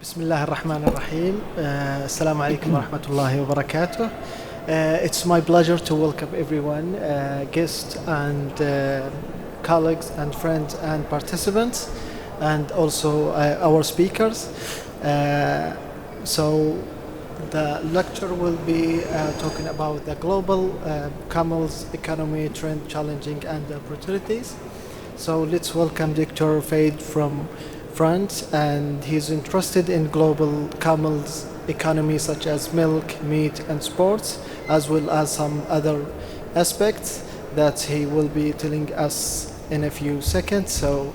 بسم الله الرحمن الرحيم. السلام عليكم ورحمة الله وبركاته. It's my pleasure to welcome everyone, guests and colleagues and friends and participants, and also our speakers. So the lecture will be talking about the global camels economy trend, challenging and opportunities. So let's welcome Dr. Faid from France, and he's interested in global camels economy such as milk, meat and sports, as well as some other aspects that he will be telling us in a few seconds. So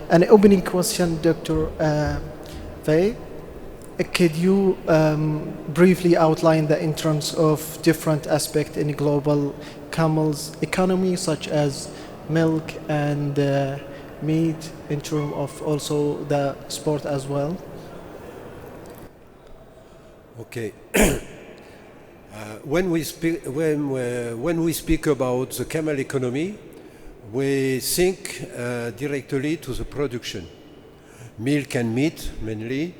an opening question, Dr. Faid. Could you briefly outline the entrance of different aspects in global camels economy, such as milk and meat, in terms of also the sport as well? Okay. When we speak about the camel economy, we think directly to the production, milk and meat mainly.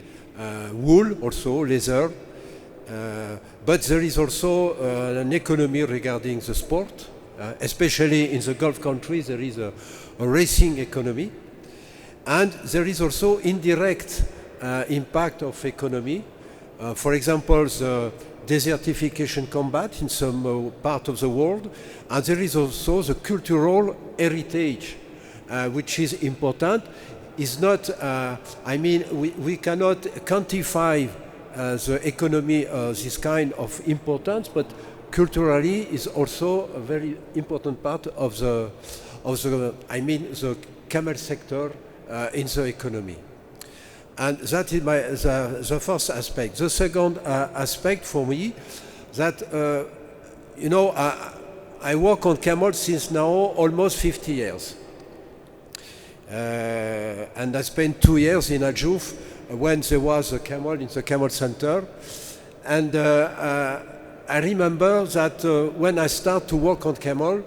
Wool also, leather, but there is also an economy regarding the sport, especially in the Gulf countries there is a racing economy, and there is also indirect impact of economy. For example, the desertification combat in some part of the world, and there is also the cultural heritage, which is important. Is not, we cannot quantify the economy of this kind of importance, but culturally is also a very important part of the camel sector in the economy. And that is the first aspect. The second aspect for me, that, I work on camels since now almost 50 years. And I spent 2 years in الجوف when there was a camel in the camel center, and I remember that when I started to work on camel,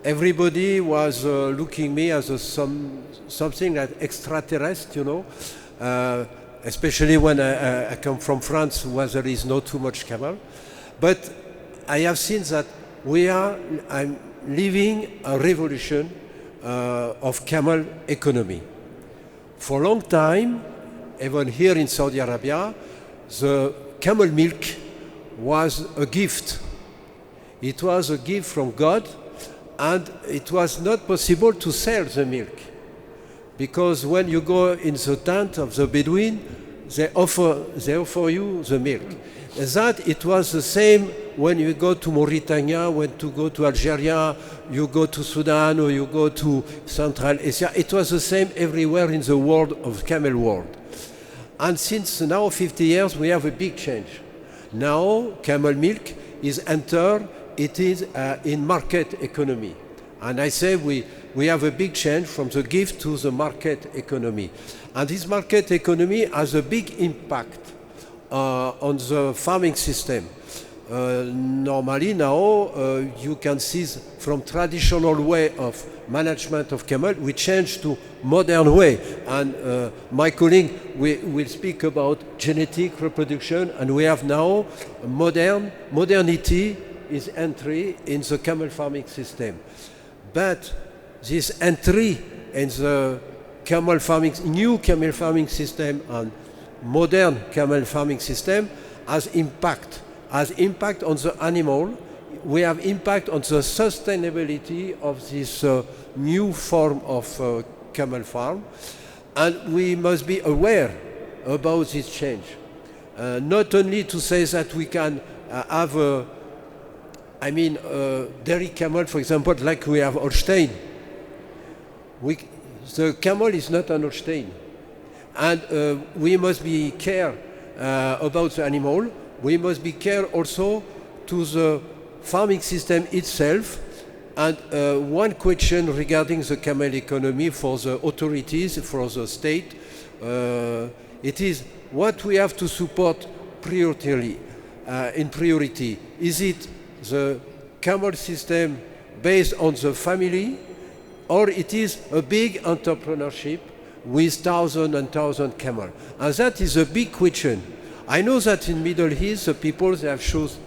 everybody was looking me as something like extraterrestrial, especially when I come from France where there is not too much camel. But I have seen that I'm living a revolution of camel economy. For a long time, even here in Saudi Arabia, the camel milk was a gift. It was a gift from God, and it was not possible to sell the milk, because when you go in the tent of the Bedouin, they offer you the milk. That it was the same when you go to Mauritania, when you go to Algeria, you go to Sudan, or you go to Central Asia. It was the same everywhere in the world of camel world. And since now 50 years, we have a big change. Now camel milk is in market economy. And I say we have a big change from the gift to the market economy. And this market economy has a big impact on the farming system. Normally now you can see from traditional way of management of camel, we change to modern way. And my colleague will speak about genetic reproduction, and we have now modernity is entry in the camel farming system. But this entry in the new camel farming system and modern camel farming system has impact on the animal. We have impact on the sustainability of this new form of camel farm, and we must be aware about this change. Not only to say that we can have dairy camel, for example, like we have Holstein. The camel is not an Holstein. And we must be care about the animal. We must be care also to the farming system itself. And one question regarding the camel economy for the authorities, for the state, it is what we have to support in priority. Is it the camel system based on the family, or it is a big entrepreneurship with thousands and thousands of camels. And that is a big question. I know that in Middle East, the people they have chosen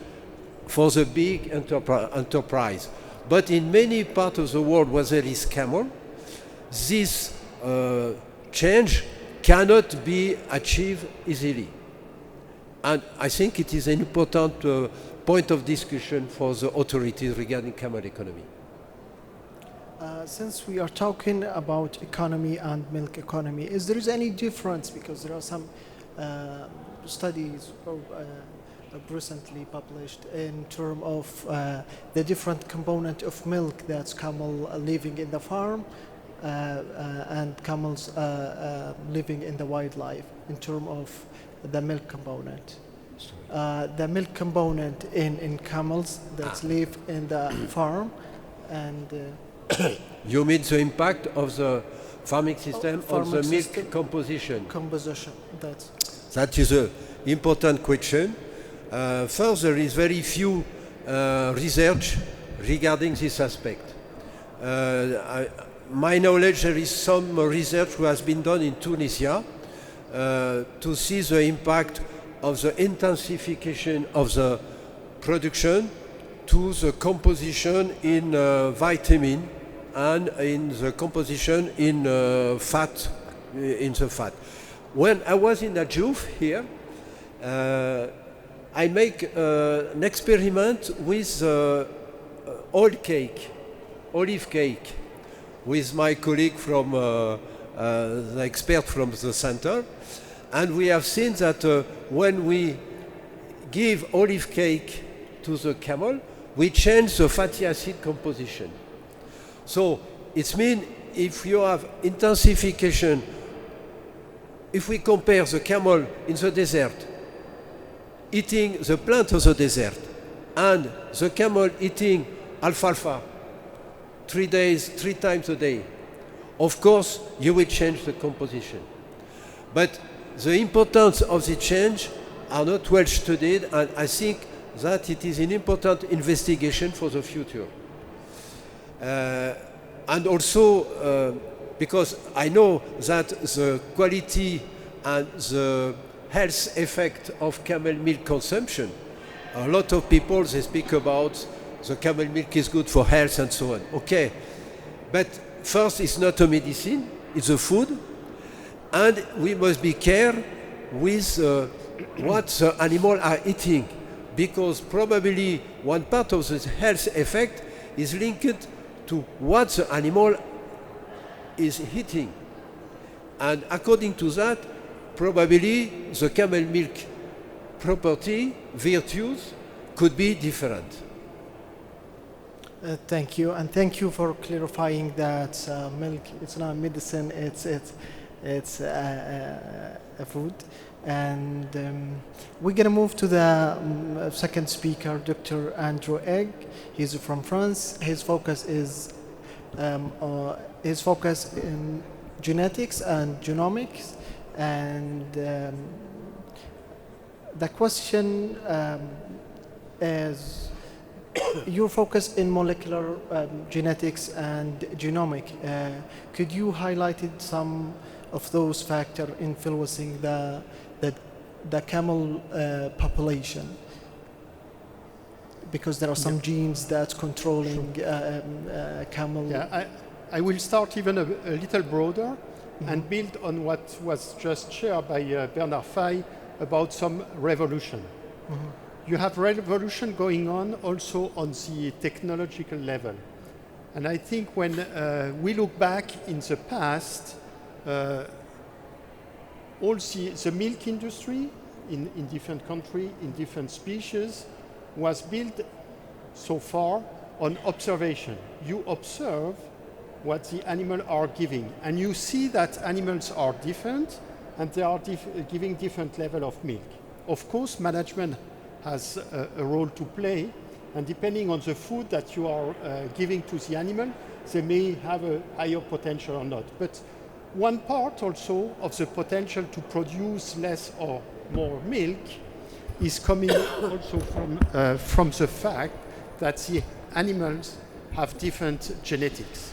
for the big enterprise. But in many parts of the world where there is camel, this change cannot be achieved easily. And I think it is an important point of discussion for the authorities regarding camel economy. Since we are talking about economy and milk economy, is there any difference? Because there are some studies recently published in terms of the different component of milk that's camel living in the farm and camels living in the wildlife in terms of the milk component. The milk component in camels that live in the farm and you mean the impact of the farming system on the milk composition? Composition, that is an important question. First, there is very few research regarding this aspect. My knowledge, there is some research who has been done in Tunisia to see the impact of the intensification of the production to the composition in vitamin and in the composition in fat, in the fat. When I was in الجوف here, I make an experiment with olive cake, with my colleague from the expert from the center, and we have seen that when we give olive cake to the camel, we change the fatty acid composition. So it means if you have intensification, if we compare the camel in the desert eating the plant of the desert and the camel eating alfalfa 3 times a day, of course you will change the composition. But the importance of the change are not well studied, and I think that it is an important investigation for the future. And also because I know that the quality and the health effect of camel milk consumption, a lot of people, they speak about the camel milk is good for health and so on. Okay, but first it's not a medicine, it's a food, and we must be careful with what the animals are eating, because probably one part of the health effect is linked to what the animal is eating. And according to that, probably the camel milk property, virtues, could be different. Thank you, and thank you for clarifying that milk, it's not medicine, it's a food. And we're going to move to the second speaker, Dr. Andrew Egg. He's from France. His focus is in genetics and genomics. And the question is, your focus in molecular genetics and genomic. Could you highlight some of those factors influencing the camel population? Because there are some genes that's controlling camel. Yeah, I will start even a little broader and build on what was just shared by Bernard Fay about some revolution. You have revolution going on also on the technological level. And I think when we look back in the past, all the milk industry in different countries, in different species, was built so far on observation. You observe what the animals are giving, and you see that animals are different, and they are giving different level of milk. Of course, management has a role to play, and depending on the food that you are giving to the animal, they may have a higher potential or not. But one part also of the potential to produce less or more milk is coming also from the fact that the animals have different genetics.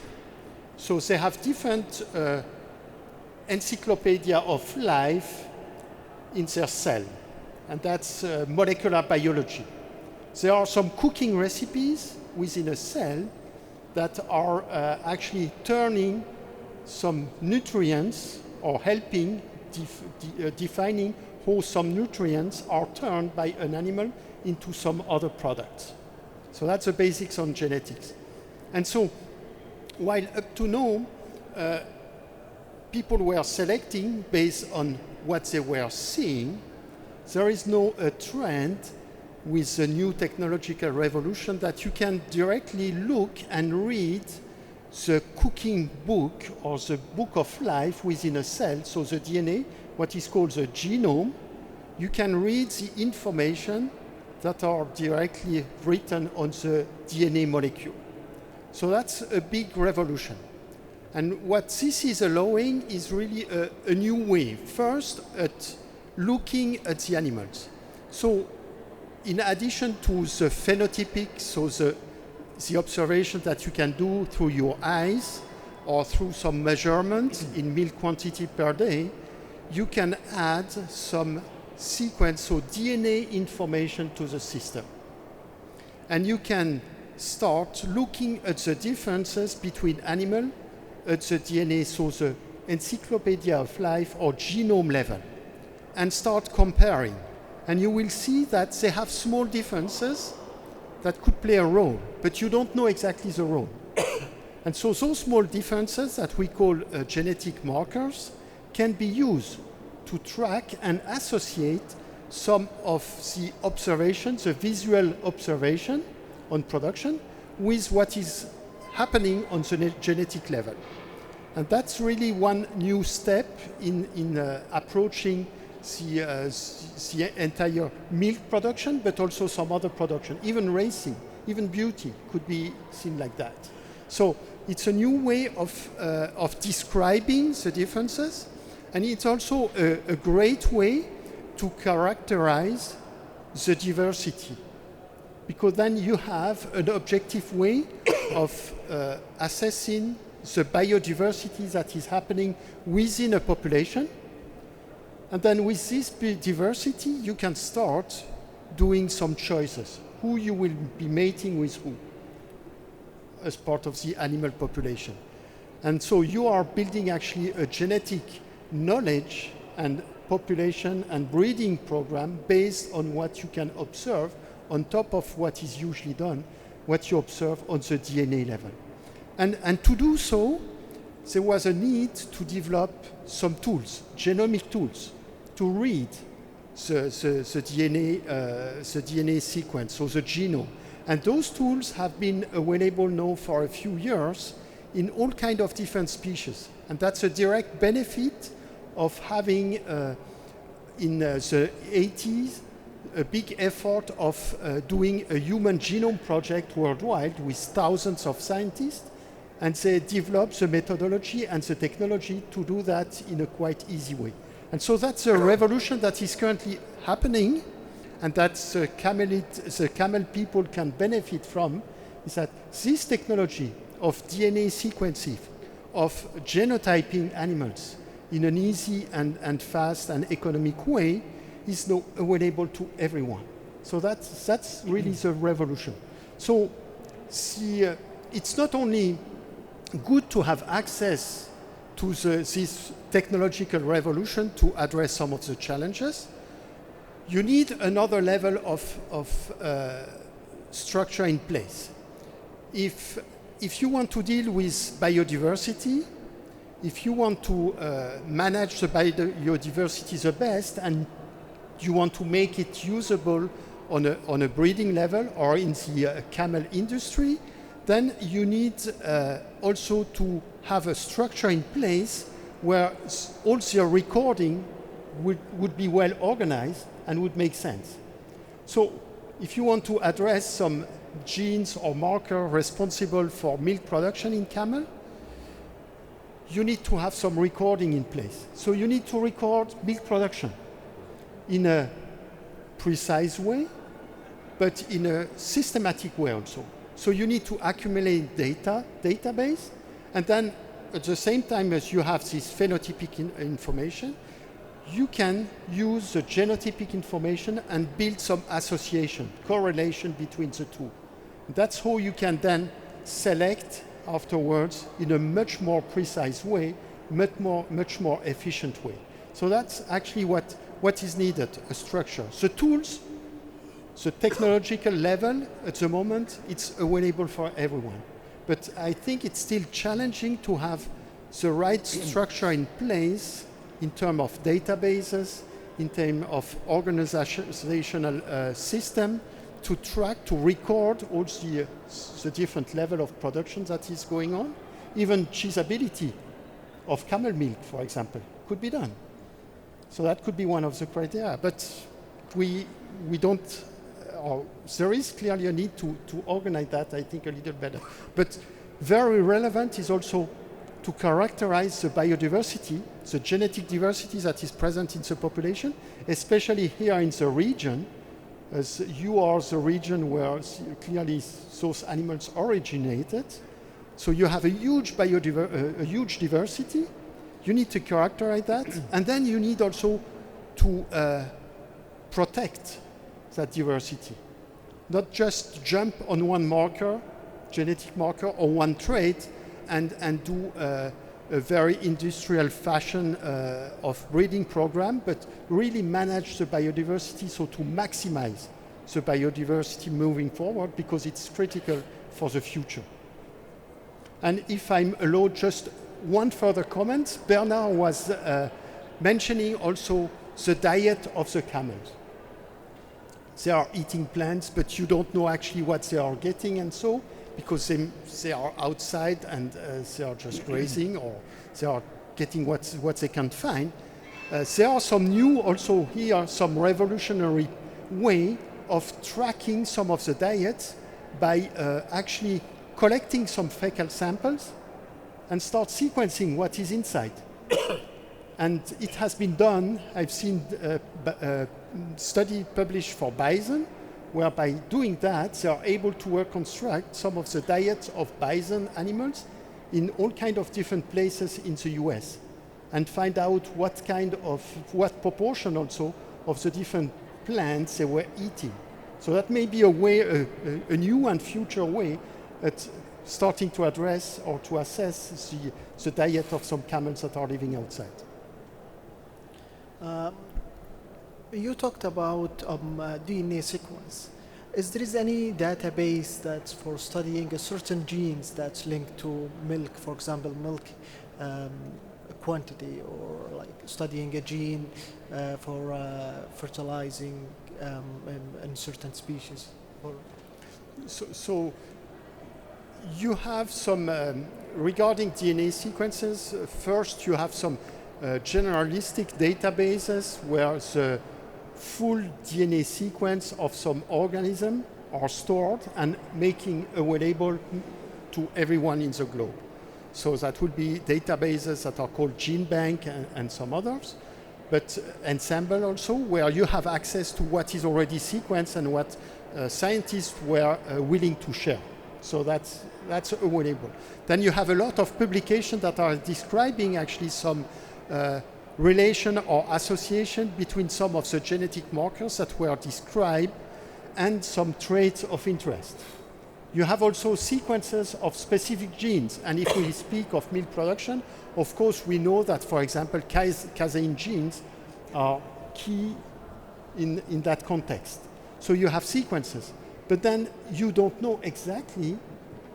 So they have different encyclopedia of life in their cell, and that's molecular biology. There are some cooking recipes within a cell that are actually turning some nutrients or helping defining how some nutrients are turned by an animal into some other products. So that's the basics on genetics. And so, while up to now, people were selecting based on what they were seeing, there is now a trend with the new technological revolution that you can directly look and read the cooking book or the book of life within a cell, so the DNA, what is called the genome. You can read the information that are directly written on the DNA molecule. So that's a big revolution. And what this is allowing is really a new way. First, at looking at the animals. So in addition to the phenotypic, so the observation that you can do through your eyes or through some measurements in milk quantity per day, you can add some sequence, so DNA information to the system. And you can start looking at the differences between animals at the DNA, so the encyclopedia of life or genome level, and start comparing. And you will see that they have small differences that could play a role, but you don't know exactly the role. And so those small differences that we call genetic markers can be used to track and associate some of the observations, the visual observation on production, with what is happening on the genetic level. And that's really one new step in approaching the entire milk production, but also some other production, even racing, even beauty could be seen like that. So it's a new way of describing the differences, and it's also a great way to characterize the diversity, because then you have an objective way of assessing the biodiversity that is happening within a population. And then with this diversity, you can start doing some choices. Who you will be mating with who as part of the animal population. And so you are building actually a genetic knowledge and population and breeding program based on what you can observe on top of what is usually done, what you observe on the DNA level. And to do so, there was a need to develop some tools, genomic tools, to read the DNA sequence, so the genome. And those tools have been available now for a few years in all kinds of different species. And that's a direct benefit of having, in the 80s, a big effort of doing a human genome project worldwide with thousands of scientists. And they developed the methodology and the technology to do that in a quite easy way. And so that's a revolution that is currently happening, and that the camel people can benefit from, is that this technology of DNA sequencing, of genotyping animals in an easy and fast and economic way is now available to everyone. So that's really the revolution. So it's not only good to have access to this technological revolution to address some of the challenges. You need another level of structure in place. If you want to deal with biodiversity, if you want to manage the biodiversity the best, and you want to make it usable on a breeding level or in the camel industry, then you need also to have a structure in place where all the recording would be well organized and would make sense. So if you want to address some genes or marker responsible for milk production in camel, you need to have some recording in place. So you need to record milk production in a precise way, but in a systematic way also. So you need to accumulate database, and then at the same time as you have this phenotypic information, you can use the genotypic information and build some association, correlation between the two. That's how you can then select afterwards in a much more precise way, much more efficient way. So that's actually what is needed, a structure. The tools, the technological level at the moment, it's available for everyone. But I think it's still challenging to have the right structure in place in terms of databases, in terms of organizational system to track, to record all the different level of production that is going on. Even cheesability of camel milk, for example, could be done. So that could be one of the criteria. But we don't, there is clearly a need to organize that, I think, a little better. But very relevant is also to characterize the biodiversity, the genetic diversity that is present in the population, especially here in the region, as you are the region where clearly those animals originated. So you have a huge diversity. You need to characterize that, and then you need also to protect that diversity. Not just jump on one marker, genetic marker, or one trait, and do a very industrial fashion of breeding program, but really manage the biodiversity, so to maximize the biodiversity moving forward, because it's critical for the future. And if I'm allowed just one further comment, Bernard was mentioning also the diet of the camels. They are eating plants, but you don't know actually what they are getting, and so, because they are outside and they are just grazing, or they are getting what they can find. There are some new, also here, some revolutionary way of tracking some of the diets by actually collecting some fecal samples and start sequencing what is inside. And it has been done. I've seen a study published for bison, where by doing that, they are able to reconstruct some of the diets of bison animals in all kind of different places in the US, and find out what proportion also of the different plants they were eating. So that may be a way, a new and future way at starting to address or to assess the diet of some camels that are living outside. You talked about DNA sequence. Is there any database that's for studying a certain genes that's linked to milk, for example, milk quantity, or like studying a gene for fertilizing in certain species? So you have some, regarding DNA sequences, first you have some generalistic databases where the full DNA sequence of some organism are stored and making available to everyone in the globe. So that would be databases that are called Gene Bank and some others, but Ensemble also, where you have access to what is already sequenced and what scientists were willing to share. So that's available. Then you have a lot of publications that are describing actually some relation or association between some of the genetic markers that were described and some traits of interest. You have also sequences of specific genes, and if we speak of milk production, of course we know that, for example, casein genes are key in that context. So you have sequences, but then you don't know exactly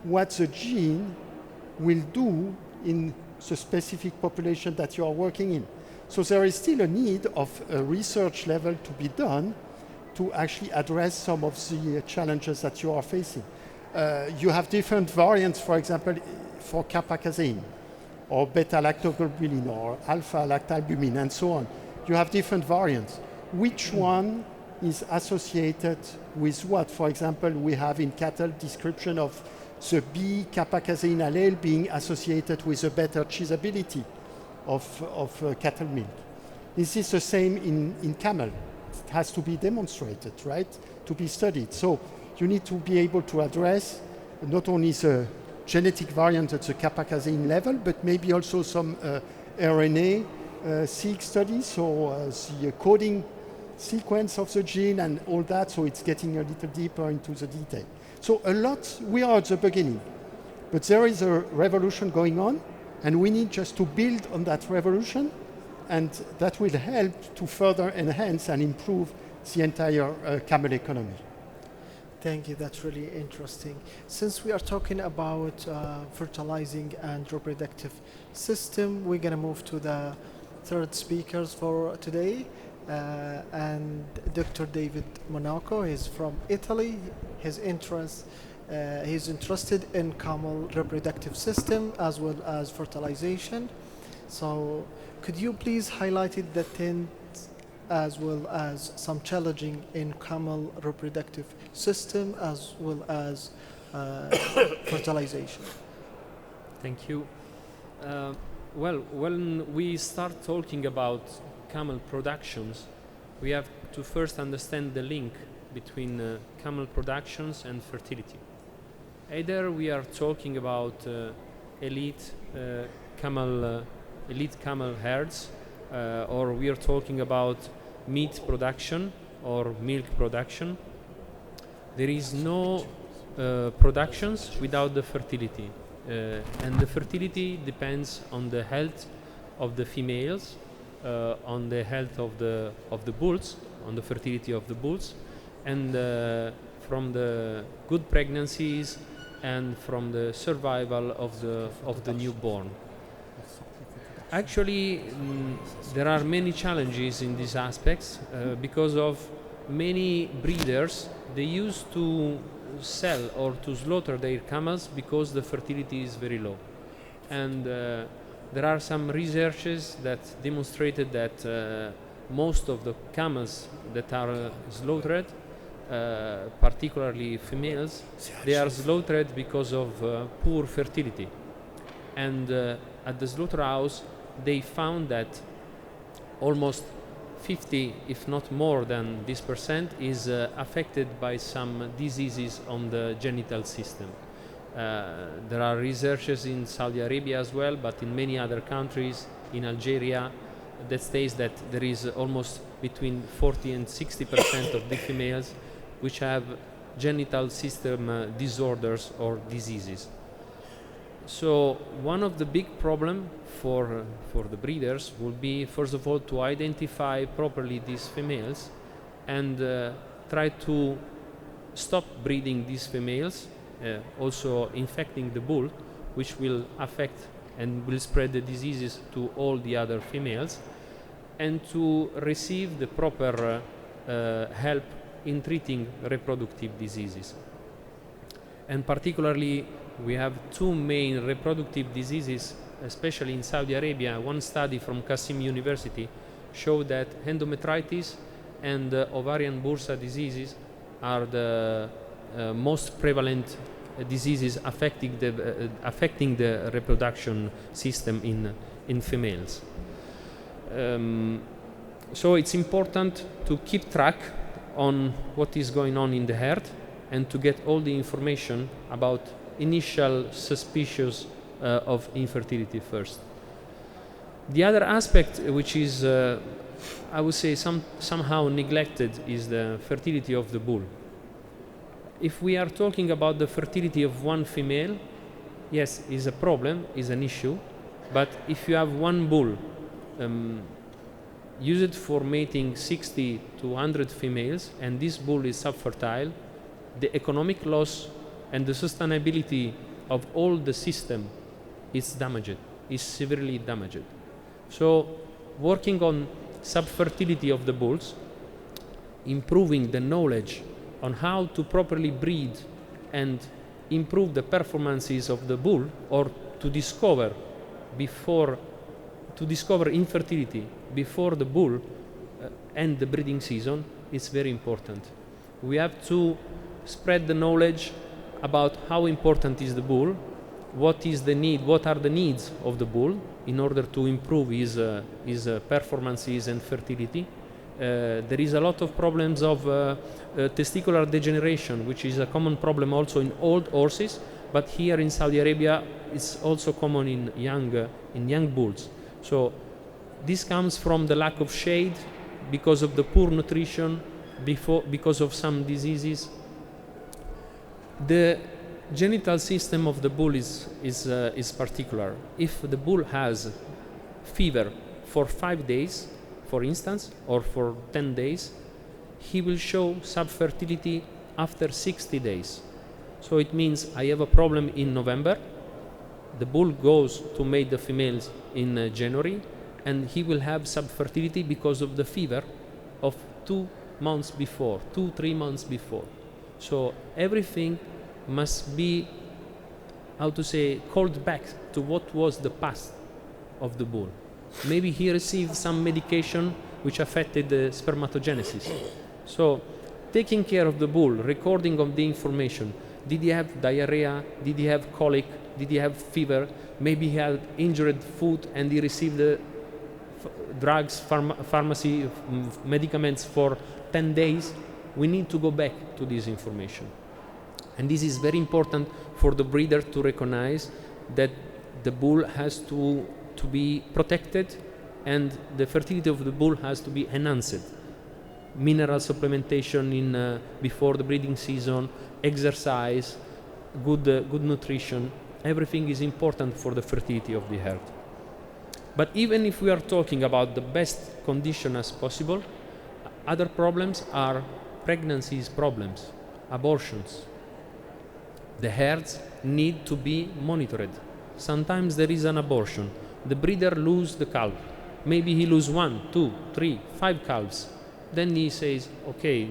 what the gene will do in the specific population that you are working in. So there is still a need of a research level to be done to actually address some of the challenges that you are facing. You have different variants, for example, for kappa casein, or beta-lactoglobulin, or alpha-lactalbumin, and so on. You have different variants. Which one is associated with what? For example, we have in cattle description of the B kappa casein allele being associated with a better cheesability of cattle milk. This is the same in camel. It has to be demonstrated, right, to be studied. So you need to be able to address not only the genetic variant at the kappa casein level, but maybe also some RNA-seq studies, so the coding sequence of the gene and all that, so it's getting a little deeper into the detail. So a lot, we are at the beginning, but there is a revolution going on, and we need just to build on that revolution, and that will help to further enhance and improve the entire camel economy. Thank you, that's really interesting. Since we are talking about fertilizing and reproductive system, we're going to move to the third speakers for today. And Dr. David Monaco is from Italy. He's interested in camel reproductive system as well as fertilization. So could you please highlight the trends as well as some challenging in camel reproductive system as well as fertilization? Thank you. Well, when we start talking about camel productions, we have to first understand the link between camel productions and fertility. Either we are talking about elite camel herds, or we are talking about meat production or milk production. There is no productions without the fertility, and the fertility depends on the health of the females, on the health of the bulls, on the fertility of the bulls, and from the good pregnancies and from the survival of the newborn. Actually, there are many challenges in these aspects because of many breeders. They used to sell or to slaughter their camels because the fertility is very low, and there are some researches that demonstrated that most of the camels that are slaughtered, particularly females, they are slaughtered because of poor fertility. And at the slaughterhouse, they found that almost 50, if not more than this percent, is affected by some diseases on the genital system. There are researchers in Saudi Arabia as well, but in many other countries, in Algeria, that states that there is almost between 40 and 60% of the females which have genital system disorders or diseases. So one of the big problems for the breeders will be, first of all, to identify properly these females and try to stop breeding these females, also infecting the bull, which will affect and will spread the diseases to all the other females, and to receive the proper help in treating reproductive diseases. And particularly, we have two main reproductive diseases, especially in Saudi Arabia. One study from Qasim University showed that endometritis and ovarian bursa diseases are the most prevalent diseases affecting the reproduction system in females. So it's important to keep track on what is going on in the herd and to get all the information about initial suspicions of infertility first. The other aspect, which is, I would say, somehow neglected, is the fertility of the bull. If we are talking about the fertility of one female, yes, is a problem, is an issue, but if you have one bull, use it for mating 60 to 100 females, and this bull is subfertile, the economic loss and the sustainability of all the system is damaged, is severely damaged. So working on subfertility of the bulls, improving the knowledge on how to properly breed and improve the performances of the bull, or to discover infertility before the bull end the breeding season, is very important. We have to spread the knowledge about how important is the bull, what is the need, what are the needs of the bull in order to improve his performances and fertility, There is a lot of problems of testicular degeneration, which is a common problem also in old horses, but here in Saudi Arabia it's also common in young bulls. So this comes from the lack of shade, because of the poor nutrition, because of some diseases. The genital system of the bull is particular. If the bull has fever for 5 days, for instance, or for 10 days, he will show subfertility after 60 days. So it means I have a problem in November, the bull goes to mate the females in January, and he will have subfertility because of the fever of 2 months before, 2-3 months before. So everything must be, how to say, called back to what was the past of the bull. Maybe he received some medication which affected the spermatogenesis. So taking care of the bull, recording of the information. Did he have diarrhea? Did he have colic? Did he have fever? Maybe he had injured foot and he received the drugs, pharmacy, medicaments for 10 days. We need to go back to this information. And this is very important for the breeder to recognize that the bull has to be protected and the fertility of the bull has to be enhanced. Mineral supplementation before the breeding season, exercise, good nutrition, everything is important for the fertility of the herd. But even if we are talking about the best condition as possible, other problems are pregnancies problems, abortions. The herds need to be monitored. Sometimes there is an abortion. The breeder loses the calf. Maybe he loses 1, 2, 3, 5 calves. Then he says, okay,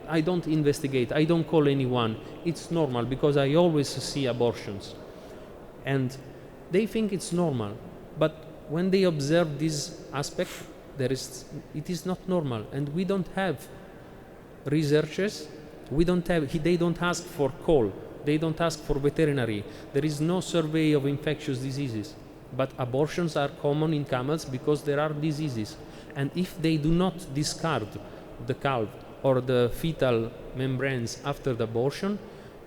I don't investigate, I don't call anyone. It's normal because I always see abortions. And they think it's normal. But when they observe this aspect, it is not normal. And we don't have researchers, they don't ask for call, they don't ask for veterinary. There is no survey of infectious diseases. But abortions are common in camels because there are diseases. And if they do not discard the calf or the fetal membranes after the abortion,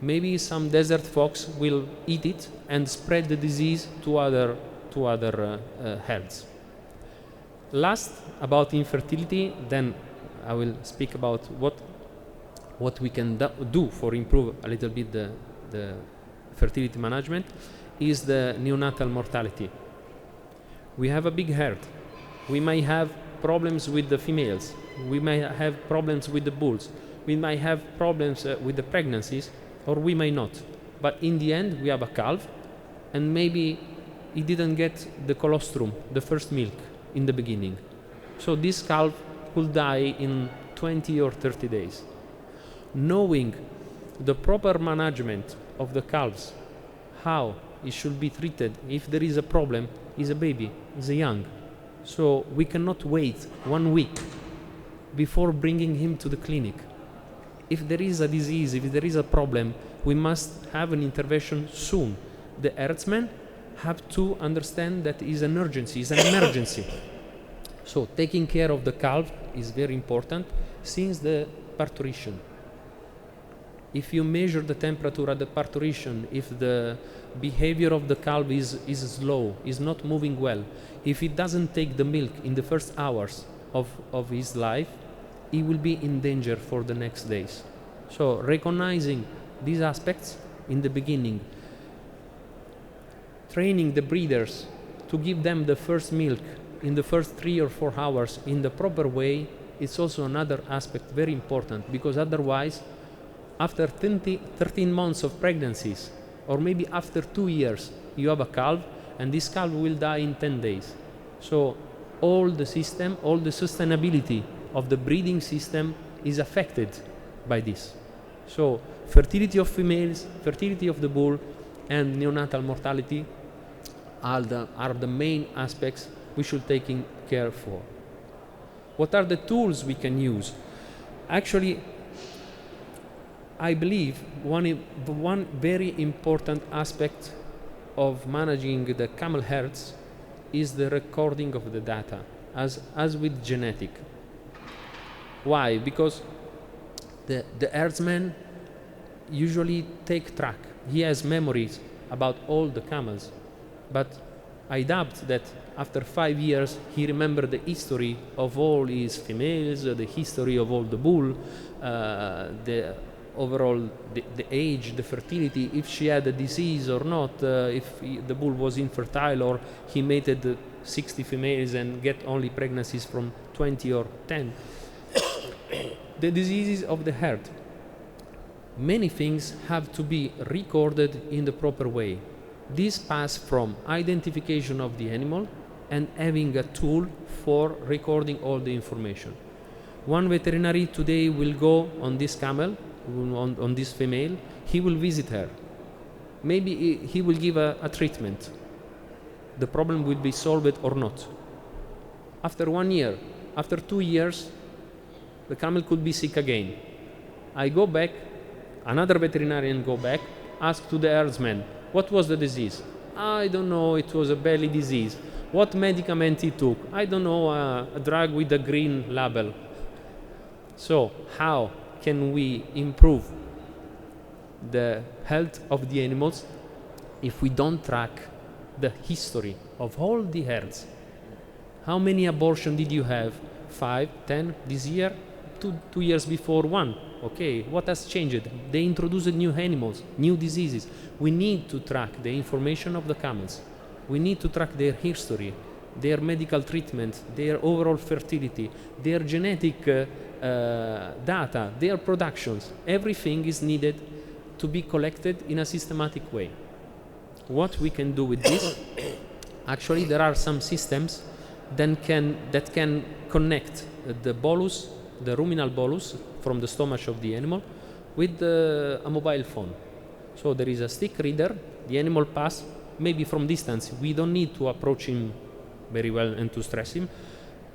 maybe some desert fox will eat it and spread the disease to other herds. Last, about infertility, then I will speak about what we can do for improve a little bit the fertility management, is the neonatal mortality. We have a big herd. We may have problems with the females. We may have problems with the bulls. We might have problems with the pregnancies, or we may not. But in the end, we have a calf, and maybe he didn't get the colostrum, the first milk, in the beginning. So this calf could die in 20 or 30 days. Knowing the proper management of the calves, how it should be treated if there is a problem, is a baby, is a young. So we cannot wait 1 week before bringing him to the clinic. If there is a disease, if there is a problem, we must have an intervention soon. The herdsmen have to understand that is an urgency, is an emergency. So taking care of the calf is very important since the parturition. If you measure the temperature at the parturition, if the behavior of the calf is slow, is not moving well, if it doesn't take the milk in the first hours of his life, he will be in danger for the next days. So recognizing these aspects in the beginning, training the breeders to give them the first milk in the first 3 or 4 hours in the proper way, it's also another aspect very important, because otherwise after 13 months of pregnancies, or maybe after 2 years, you have a calf, and this calf will die in 10 days. So all the system, all the sustainability of the breeding system is affected by this. So fertility of females, fertility of the bull, and neonatal mortality are the main aspects we should take care for. What are the tools we can use? Actually, I believe one very important aspect of managing the camel herds is the recording of the data, as with genetic. Why? Because the herdsman usually take track. He has memories about all the camels, but I doubt that after 5 years he remembered the history of all his females, the history of all the bull, the overall the age, the fertility, if she had a disease or not, if the bull was infertile or he mated 60 females and get only pregnancies from 20 or 10. The diseases of the herd. Many things have to be recorded in the proper way. This pass from identification of the animal and having a tool for recording all the information. One veterinary today will go on this camel, on this female, he will visit her. Maybe he will give a treatment. The problem will be solved or not. After 1 year, after 2 years, the camel could be sick again. I go back, another veterinarian go back, ask to the herdsman, what was the disease? I don't know, it was a belly disease. What medicament he took? I don't know, a drug with a green label. So how can we improve the health of the animals if we don't track the history of all the herds? How many abortions did you have? 5, 10 this year? 2 years before 1. Okay, what has changed? They introduced new animals, new diseases. We need to track the information of the camels. We need to track their history, their medical treatment, their overall fertility, their genetic data, their productions. Everything is needed to be collected in a systematic way. What we can do with this? Actually, there are some systems that can connect the bolus, the ruminal bolus from the stomach of the animal with a mobile phone. So there is a stick reader, the animal pass, maybe from distance. We don't need to approach him very well and to stress him.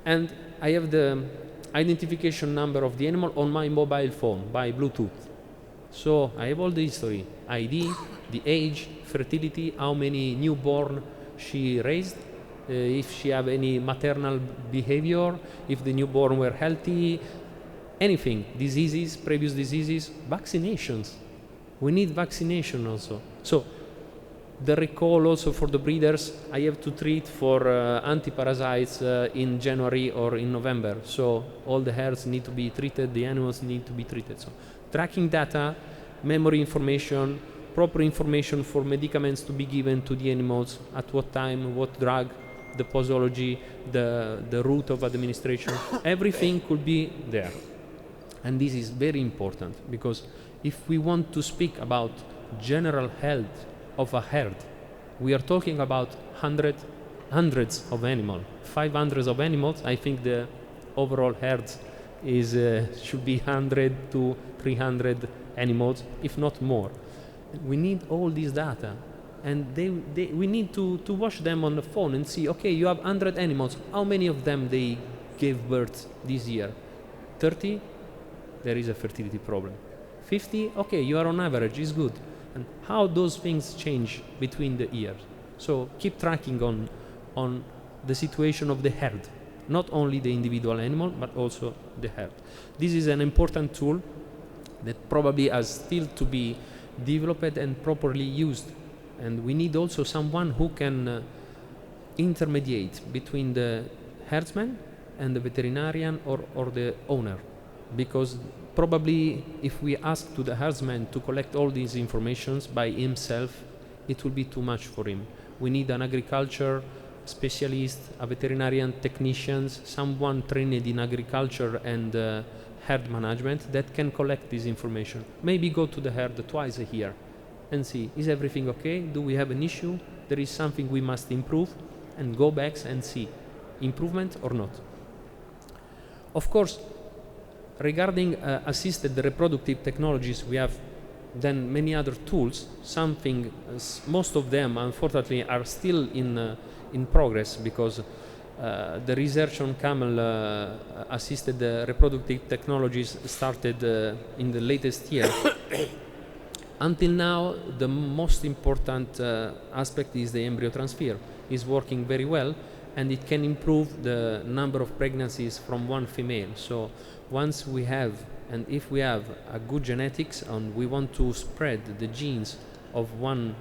And I have the identification number of the animal on my mobile phone by Bluetooth. So I have all the history, ID, the age, fertility, how many newborn she raised, if she have any maternal behavior, if the newborn were healthy, anything, diseases, previous diseases, vaccinations. We need vaccination also. So the recall also for the breeders, I have to treat for anti-parasites in January or in November. So all the herds need to be treated, the animals need to be treated. So tracking data, memory information, proper information for medicaments to be given to the animals, at what time, what drug, the posology, the route of administration, everything could be there. And this is very important because if we want to speak about general health of a herd, we are talking about hundreds of animals, 500 of animals. I think the overall herd is should be 100 to 300 animals, if not more. We need all this data, and we need to watch them on the phone and see, okay, you have 100 animals, how many of them they gave birth this year? 30? There is a fertility problem. 50? Okay, you are on average, is good. And how those things change between the years. So keep tracking on the situation of the herd, not only the individual animal, but also the herd. This is an important tool that probably has still to be developed and properly used. And we need also someone who can intermediate between the herdsman and the veterinarian or the owner. Because probably if we ask to the herdsman to collect all these informations by himself, it will be too much for him. We need an agriculture specialist, a veterinarian technicians, someone trained in agriculture and herd management that can collect this information. Maybe go to the herd twice a year and see, is everything okay? Do we have an issue? There is something we must improve, and go back and see improvement or not. Of course, regarding assisted reproductive technologies, we have then many other tools. Most of them, unfortunately, are still in progress because the research on camel assisted reproductive technologies started in the latest year. Until now, the most important aspect is the embryo transfer. Is working very well, and it can improve the number of pregnancies from one female. So once we have, and if we have a good genetics and we want to spread the genes of one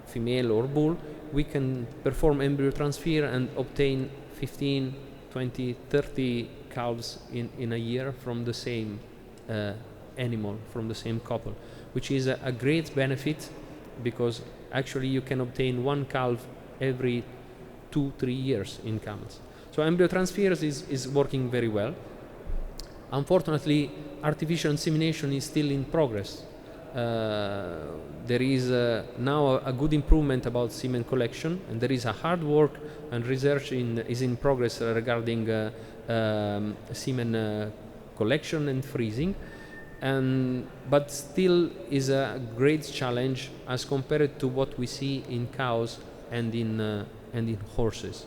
female or bull, we can perform embryo transfer and obtain 15, 20, 30 calves in a year from the same animal, from the same couple, which is a great benefit, because actually you can obtain one calf every 2-3 years in camels. So embryo transfers is working very well. Unfortunately, artificial insemination is still in progress. There is now a good improvement about semen collection, and there is a hard work and research is in progress regarding semen collection and freezing, but still is a great challenge as compared to what we see in cows and in horses.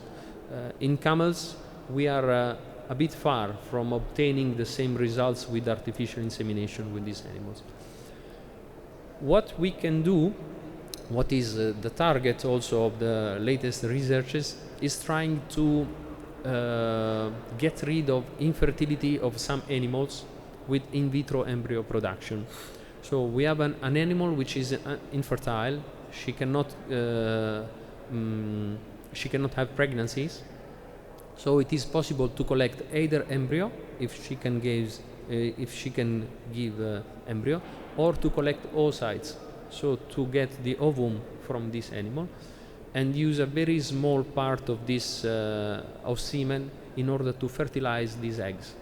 In camels, we are a bit far from obtaining the same results with artificial insemination with these animals. What we can do, what is the target also of the latest researches, is trying to get rid of infertility of some animals with in vitro embryo production. So we have an animal which is infertile. She cannot have pregnancies. So it is possible to collect either embryo, if she can give embryo, or to collect oocytes, so to get the ovum from this animal, and use a very small part of this of semen in order to fertilize these eggs.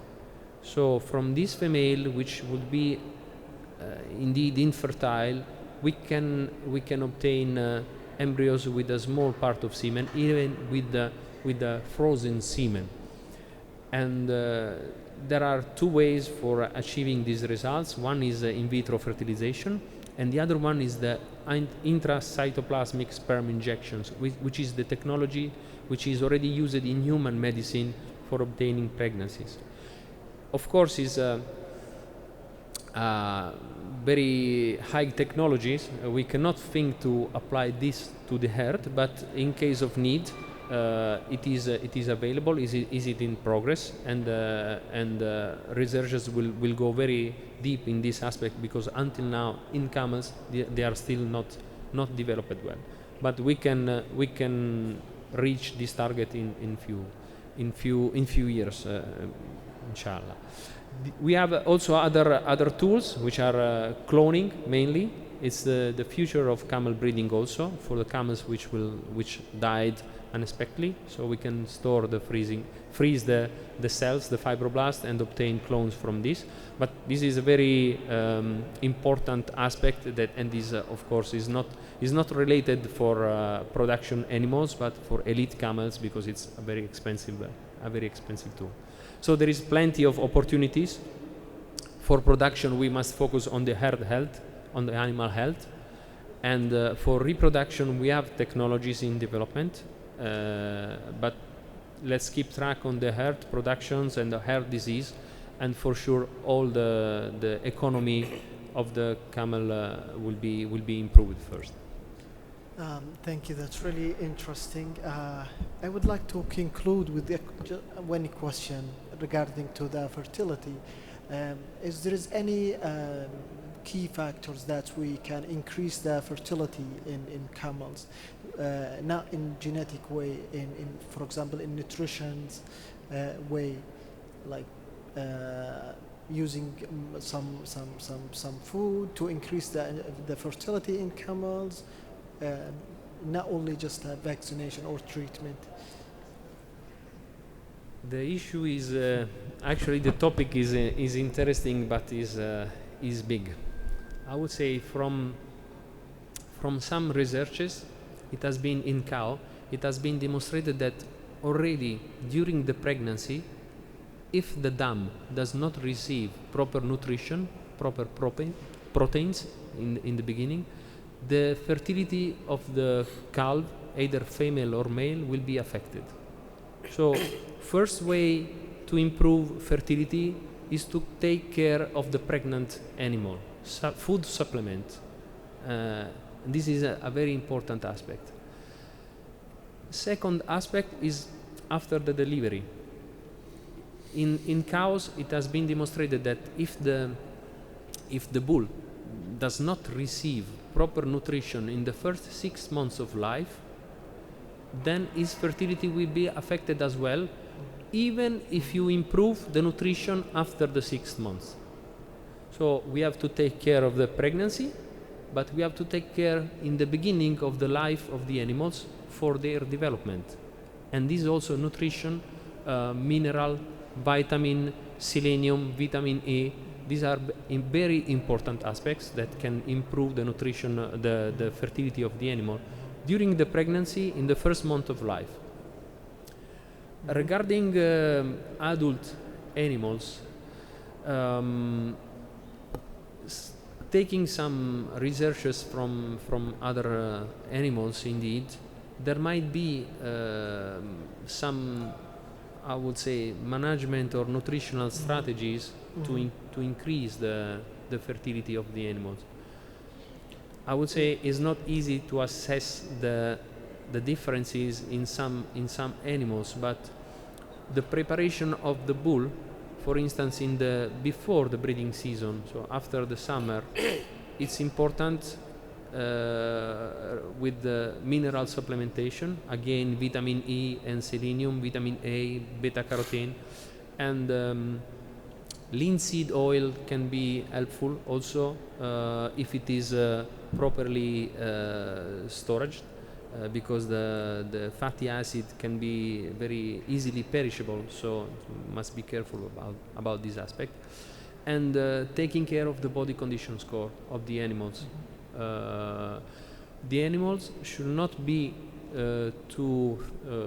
So from this female, which would be indeed infertile, we can obtain embryos with a small part of semen, even with the frozen semen. And there are two ways for achieving these results. One is in vitro fertilization, and the other one is the intracytoplasmic sperm injections, which is the technology which is already used in human medicine for obtaining pregnancies. Of course, is very high technologies. We cannot think to apply this to the herd, but in case of need, it is available. Is it in progress? And researchers will go very deep in this aspect, because until now in camels they are still not developed well. But we can reach this target in few years, inshallah. We have also other tools which are cloning mainly. It's the future of camel breeding also, for the camels which died unexpectedly, so we can store freeze the cells, the fibroblasts, and obtain clones from this. But this is a very important aspect and is of course is not related for production animals, but for elite camels, because it's a very expensive tool. So there is plenty of opportunities. For production, we must focus on the herd health, on the animal health, and for reproduction, we have technologies in development. But let's keep track on the herd productions and the herd disease, and for sure all the economy of the camel will be improved first. Thank you, that's really interesting. I would like to conclude with one question regarding to the fertility. Is there any key factors that we can increase the fertility in camels, not in genetic way, in for example in nutrition way, like using some food to increase the fertility in camels, not only just a vaccination or treatment? The issue is actually the topic is interesting, but is big. I would say from some researches, it has been in cow, it has been demonstrated that already during the pregnancy, if the dam does not receive proper nutrition, proper proteins in the beginning, the fertility of the calf, either female or male, will be affected. So first way to improve fertility is to take care of the pregnant animal, food supplement. This is a very important aspect. Second aspect is after the delivery. In cows, it has been demonstrated that if the bull does not receive proper nutrition in the first 6 months of life, then his fertility will be affected as well, even if you improve the nutrition after the 6th month. So we have to take care of the pregnancy, but we have to take care in the beginning of the life of the animals for their development. And this is also nutrition, mineral, vitamin, selenium, vitamin A. These are very important aspects that can improve the nutrition, the fertility of the animal during the pregnancy in the first month of life. Regarding adult animals, taking some researches from other animals, indeed, there might be some, I would say, management or nutritional strategies to increase the fertility of the animals. I would say it's not easy to assess the differences in some animals, but the preparation of the bull, for instance, before the breeding season, so after the summer, it's important with the mineral supplementation, again vitamin E and selenium, vitamin A, beta carotene, and linseed oil can be helpful also if it is properly stored, because the fatty acid can be very easily perishable, so must be careful about this aspect. And taking care of the body condition score of the animals. The animals should not be too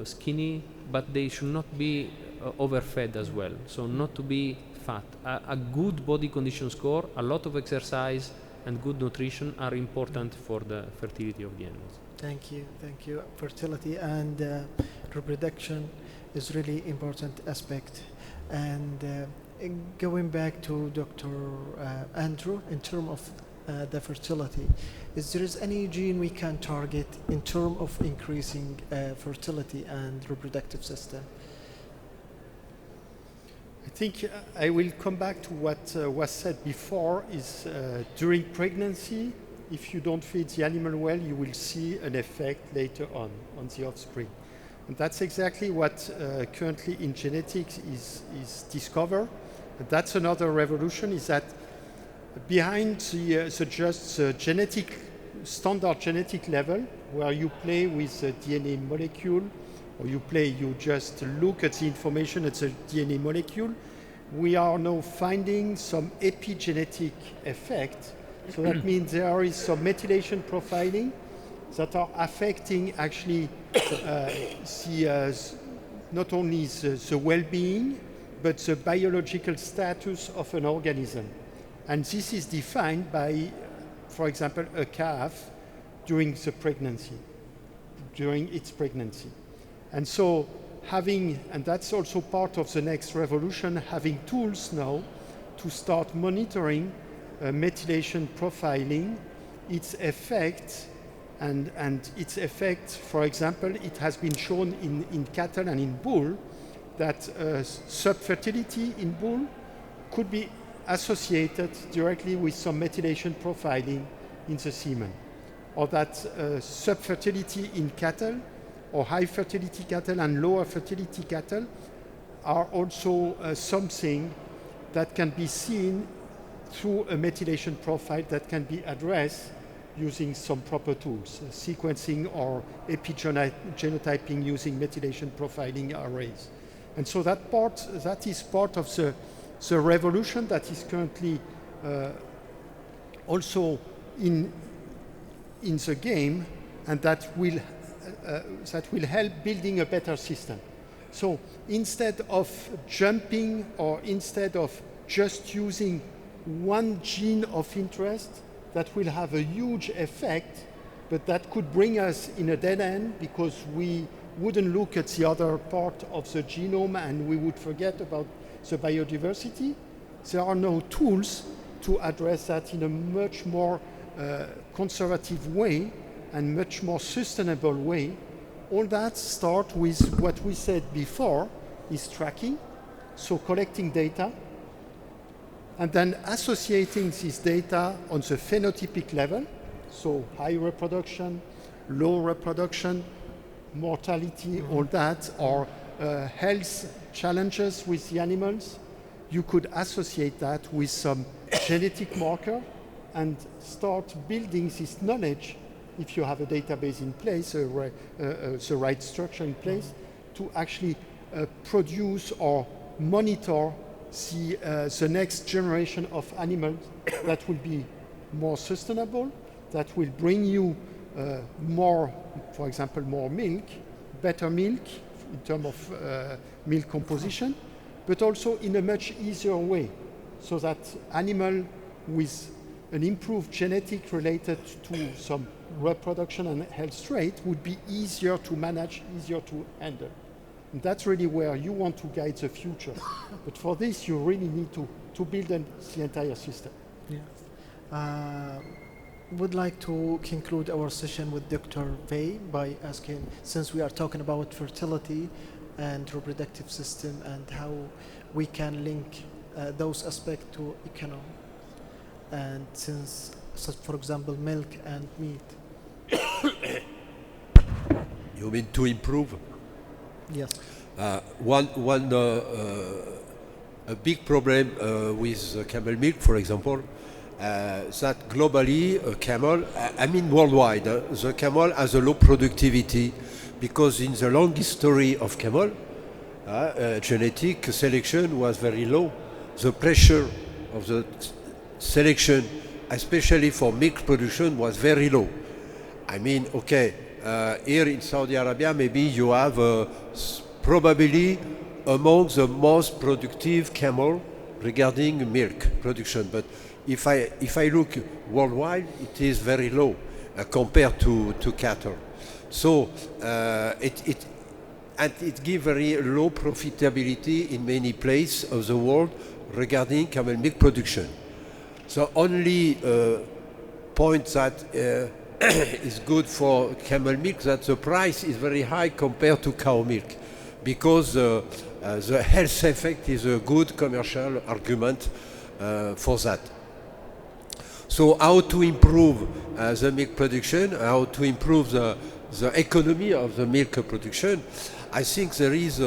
skinny, but they should not be overfed as well, so not to be fat. A good body condition score, a lot of exercise and good nutrition are important for the fertility of the animals. Thank you. Fertility and reproduction is really important aspect. And going back to Dr. Andrew, in terms of the fertility, is there any gene we can target in terms of increasing fertility and reproductive system? I think I will come back to what was said before, is during pregnancy, if you don't feed the animal well, you will see an effect later on the offspring. And that's exactly what currently in genetics is discovered. And that's another revolution, is that behind the standard genetic level, where you play with the DNA molecule, or you just look at the information at the DNA molecule, we are now finding some epigenetic effect. So that means there is some methylation profiling that are affecting actually not only the well-being, but the biological status of an organism. And this is defined by, for example, a calf during its pregnancy. And so and that's also part of the next revolution, having tools now to start monitoring methylation profiling, its effect, and its effect, for example, it has been shown in cattle and in bull that subfertility in bull could be associated directly with some methylation profiling in the semen, or that subfertility in cattle, or high fertility cattle and lower fertility cattle, are also something that can be seen through a methylation profile that can be addressed using some proper tools, sequencing or epigenotyping using methylation profiling arrays. And so that is part of the revolution that is currently also in the game, and that will help building a better system. So instead of jumping, or instead of just using one gene of interest that will have a huge effect, but that could bring us in a dead end, because we wouldn't look at the other part of the genome and we would forget about the biodiversity. There are no tools to address that in a much more conservative way and much more sustainable way, all that start with what we said before is tracking, so collecting data, and then associating this data on the phenotypic level, so high reproduction, low reproduction, mortality, all that, or health challenges with the animals. You could associate that with some genetic marker and start building this knowledge, if you have a database in place, the right structure in place, to actually produce or monitor the next generation of animals that will be more sustainable, that will bring you more, for example, more milk, better milk in terms of milk composition, but also in a much easier way, so that animal with an improved genetic related to some reproduction and health trait would be easier to manage, easier to handle. And that's really where you want to guide the future. But for this, you really need to build the entire system. Yeah. Would like to conclude our session with Dr. Fay by asking, since we are talking about fertility and reproductive system and how we can link those aspects to economy, and since, for example, milk and meat. You mean to improve? Yes. A big problem with camel milk, for example, that globally camel, I mean worldwide, the camel has a low productivity because in the long history of camel, genetic selection was very low. The pressure of the selection, especially for milk production, was very low. I mean, okay, here in Saudi Arabia, maybe you have probably among the most productive camel regarding milk production. But if I look worldwide, it is very low compared to cattle. So it gives very low profitability in many places of the world regarding camel milk production. So only point that is good for camel milk, that the price is very high compared to cow milk, because the health effect is a good commercial argument for that. So how to improve the milk production, how to improve the economy of the milk production? I think there is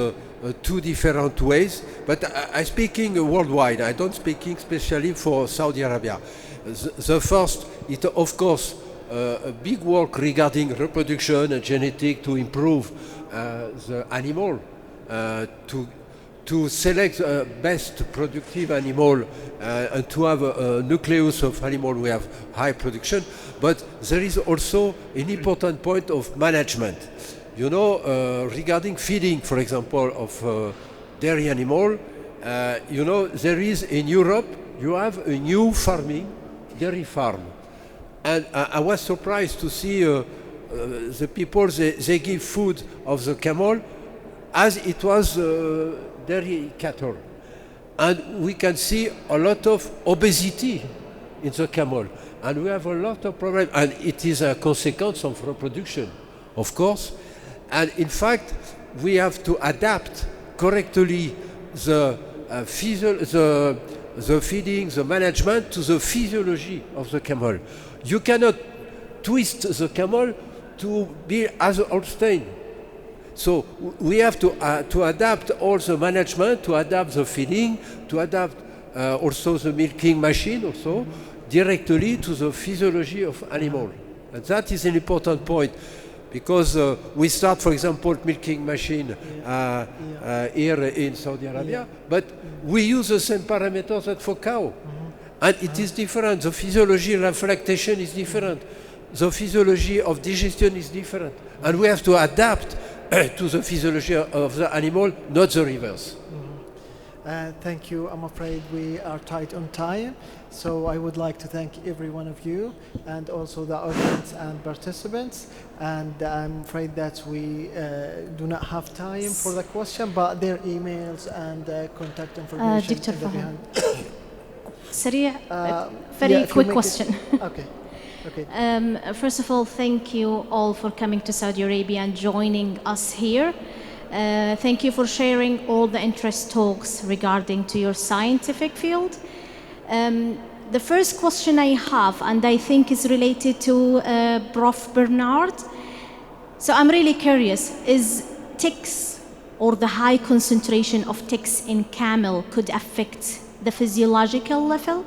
two different ways, but I'm speaking worldwide. I don't speaking especially for Saudi Arabia. The first, it of course a big work regarding reproduction and genetic to improve the animal, to select the best productive animal and to have a nucleus of animal we have high production. But there is also an important point of management. You know, regarding feeding, for example, of dairy animal, you know, there is in Europe, you have a new farming, dairy farm. And I was surprised to see the people, they give food of the camel as it was dairy cattle. And we can see a lot of obesity in the camel. And we have a lot of problems. And it is a consequence of reproduction, of course. And in fact, we have to adapt correctly the feeding, the management to the physiology of the camel. You cannot twist the camel to be as Holstein. So we have to adapt all the management, to adapt the feeding, to adapt also the milking machine also directly to the physiology of animal. And that is an important point. Because we start, for example, milking machine here in Saudi Arabia, but we use the same parameters as for cow. And it is different. The physiology of lactation is different. The physiology of digestion is different. And we have to adapt to the physiology of the animal, not the reverse. Thank you. I'm afraid we are tight on time. So I would like to thank every one of you and also the audience and participants. And I'm afraid that we do not have time for the question, but their emails and contact information. Dr. Fahad. سريع, very quick question. Okay. Okay. First of all, thank you all for coming to Saudi Arabia and joining us here. Thank you for sharing all the interest talks regarding to your scientific field. The first question I have, and I think is related to Prof. Bernard. So I'm really curious, is ticks or the high concentration of ticks in camel could affect the physiological level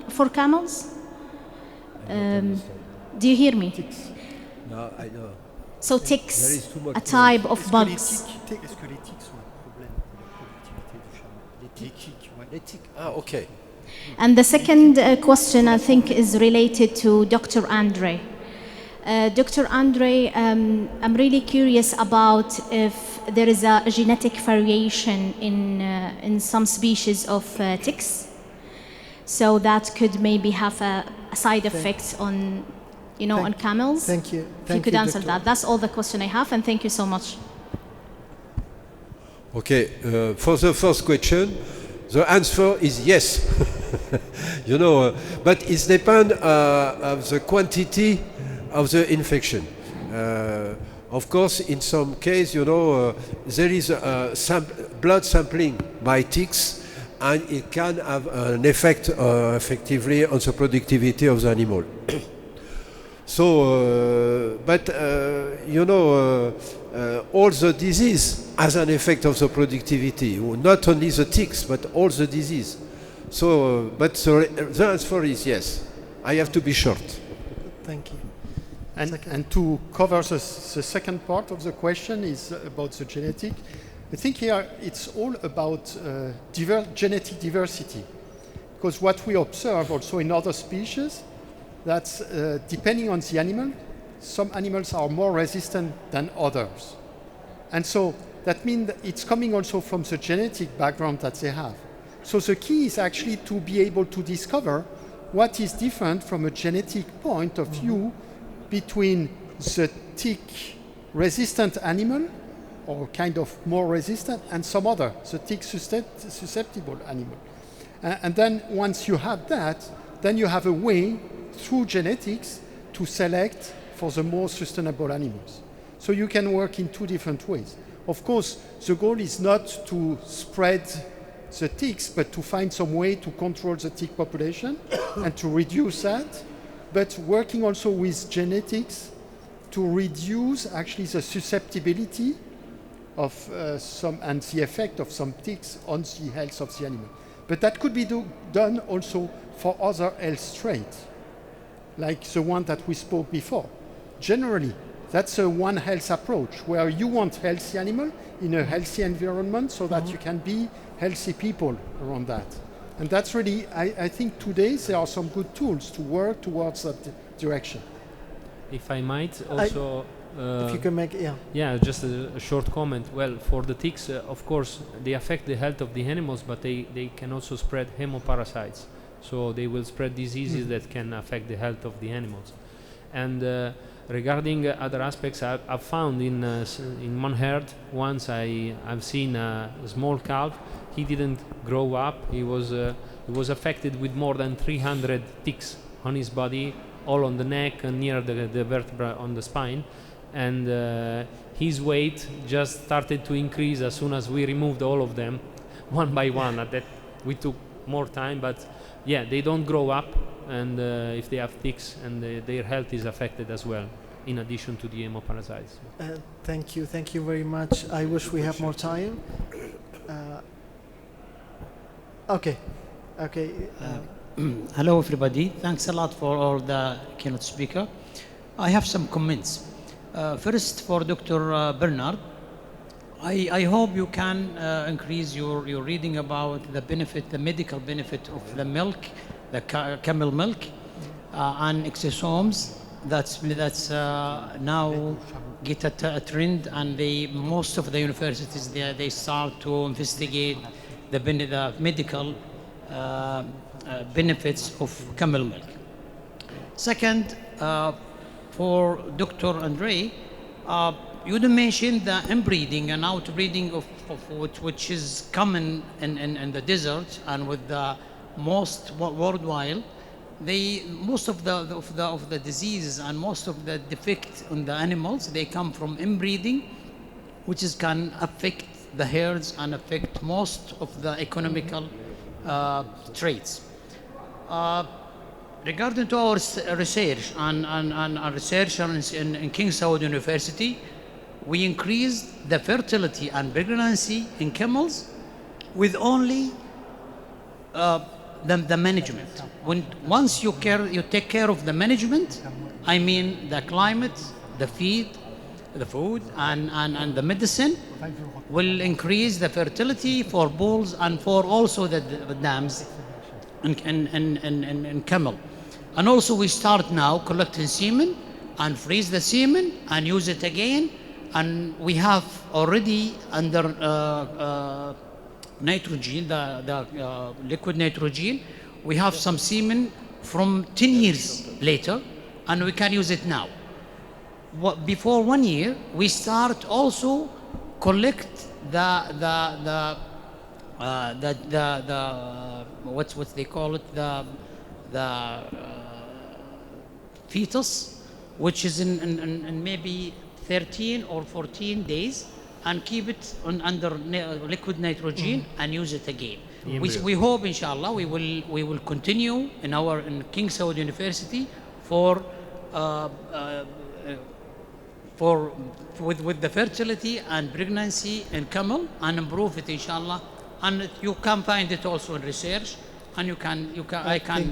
for camels? Do you hear me? Ticks. No, I know. So There ticks, is too much a type of Est-ce que bugs. les tics sont un problème pour la productivité du chameau? Les tics, ouais. Les tics. Ah, okay. And the second question I think is related to Dr. Andre. Dr. Andre, I'm really curious about if there is a genetic variation in some species of ticks, so that could maybe have a side effect on, on camels. Thank you. If you could answer Dr. that. That's all the question I have, and thank you so much. Okay, for the first question, the answer is yes. But it depends of the quantity of the infection. Of course, in some case, there is blood sampling by ticks, and it can have an effect effectively on the productivity of the animal. So, all the disease has an effect of the productivity, not only the ticks, but all the disease. So, the answer is yes. I have to be short. Thank you. And to cover the second part of the question is about the genetic. I think here it's all about genetic diversity, because what we observe also in other species, that's depending on the animal, some animals are more resistant than others. And so that means that it's coming also from the genetic background that they have. So the key is actually to be able to discover what is different from a genetic point of view between the tick-resistant animal, or kind of more resistant, and some other, the tick-susceptible animal. And then once you have that, then you have a way through genetics to select for the more sustainable animals. So you can work in two different ways. Of course, the goal is not to spread the ticks, but to find some way to control the tick population and to reduce that, but working also with genetics to reduce actually the susceptibility of some and the effect of some ticks on the health of the animal. But that could be done also for other health traits, like the one that we spoke before. Generally, that's a One Health approach, where you want healthy animal in a healthy environment so that you can be healthy people around that. And that's really, I think today there are some good tools to work towards that direction. If I might also... if you can make, Yeah, just a short comment. Well, for the ticks, of course, they affect the health of the animals, but they can also spread hemoparasites. So they will spread diseases that can affect the health of the animals. And regarding other aspects, I've found in one herd, once I've seen a small calf. He didn't grow up. He was affected with more than 300 ticks on his body, all on the neck and near the vertebra on the spine. And his weight just started to increase as soon as we removed all of them, one by one. At that, we took more time, but yeah, they don't grow up, and if they have ticks, and their health is affected as well, in addition to the hemoparasites. Thank you very much. I wish we have more time. Okay. Hello everybody, thanks a lot for all the keynote speaker. I have some comments. First, for Dr. Bernard, I hope you can increase your reading about the benefit, the medical benefit of the milk, the camel milk, and exosomes. That's now get a trend, and most of the universities they start to investigate the medical benefits of camel milk. Second, for Dr. Andre, you mentioned the inbreeding and outbreeding of which is common in the desert and with the most worldwide. most of the diseases and most of the defect on the animals, they come from inbreeding, which can affect the herds and affect most of the economical traits. Regarding to our research and researchers in King Saud University, we increased the fertility and pregnancy in camels with only the management. Once you take care of the management, I mean the climate, the feed, the food, and the medicine will increase the fertility for bulls and for also the dams in camel. And also we start now collecting semen and freeze the semen and use it again. And we have already under nitrogen, the liquid nitrogen, we have some semen from 10 years later, and we can use it now. Before 1 year, we start also collect the what they call it, the fetus, which is in maybe 13 or 14 days, and keep it under liquid nitrogen and use it again. We hope, inshallah, we will continue in King Saud University with the fertility and pregnancy in camel and improve it, inshallah. And you can find it also in research, and I can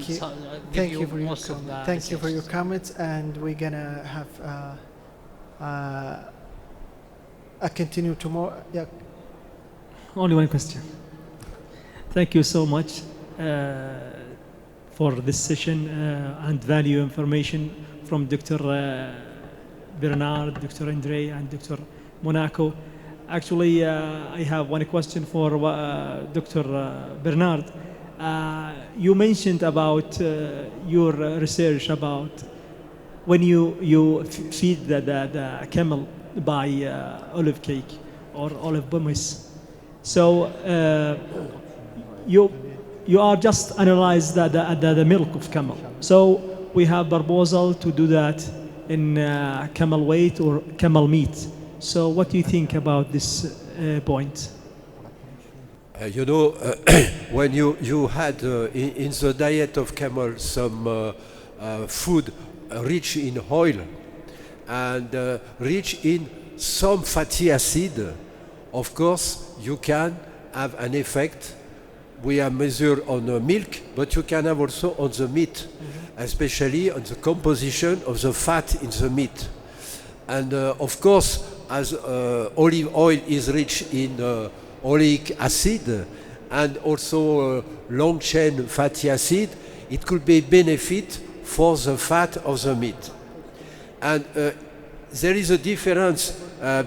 give you most of the Thank you for your comments, and we're gonna have I continue tomorrow. Yeah. Only one question. Thank you so much for this session and value information from Dr. Bernard, Dr. Andre, and Dr. Monaco. Actually, I have one question for Dr. Bernard. You mentioned about your research about when you feed the camel by olive cake or olive pumice. So you are just analyze the milk of camel. So we have proposal to do that in camel weight or camel meat. So what do you think about this point? When you had in the diet of camel some food rich in oil and rich in some fatty acid, of course you can have an effect. We are measured on the milk, but you can have also on the meat, especially on the composition of the fat in the meat. And of course, as olive oil is rich in oleic acid and also long chain fatty acid, it could be a benefit for the fat of the meat. And there is a difference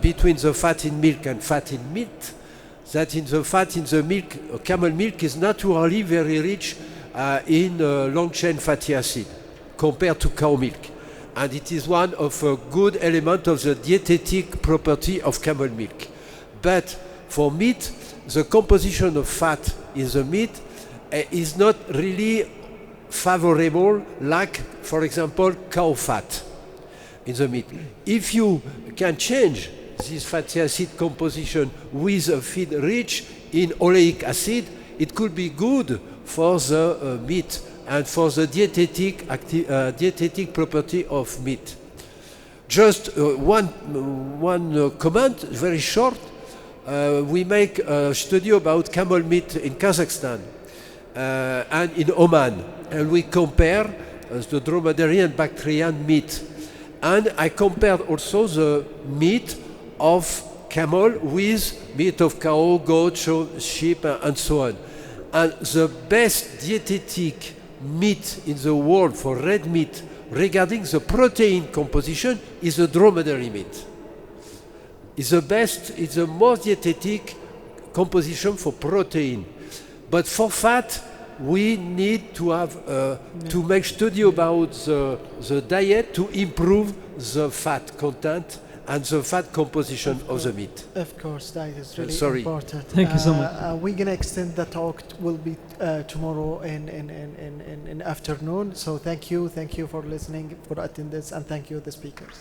between the fat in milk and fat in meat, that in the fat in the milk, camel milk is naturally very rich in long chain fatty acid compared to cow milk. And it is one of a good element of the dietetic property of camel milk. But for meat, the composition of fat in the meat is not really favorable like, for example, cow fat in the meat. If you can change this fatty acid composition with a feed rich in oleic acid, it could be good for the meat and for the dietetic property of meat. Just one comment, very short. We make a study about camel meat in Kazakhstan and in Oman, and we compare the dromedary and Bactrian meat. And I compared also the meat of camel with meat of cow, goat, sheep, and so on. And the best dietetic meat in the world for red meat regarding the protein composition is the dromedary meat. It's the best, it's the most dietetic composition for protein. But for fat, we need to have to make study about the diet to improve the fat content and the fat composition of the meat. Of course, that is really Sorry. important. Thank you so much. We're gonna extend the talk. Will be tomorrow in afternoon. So thank you for listening, for attendance, and thank you the speakers.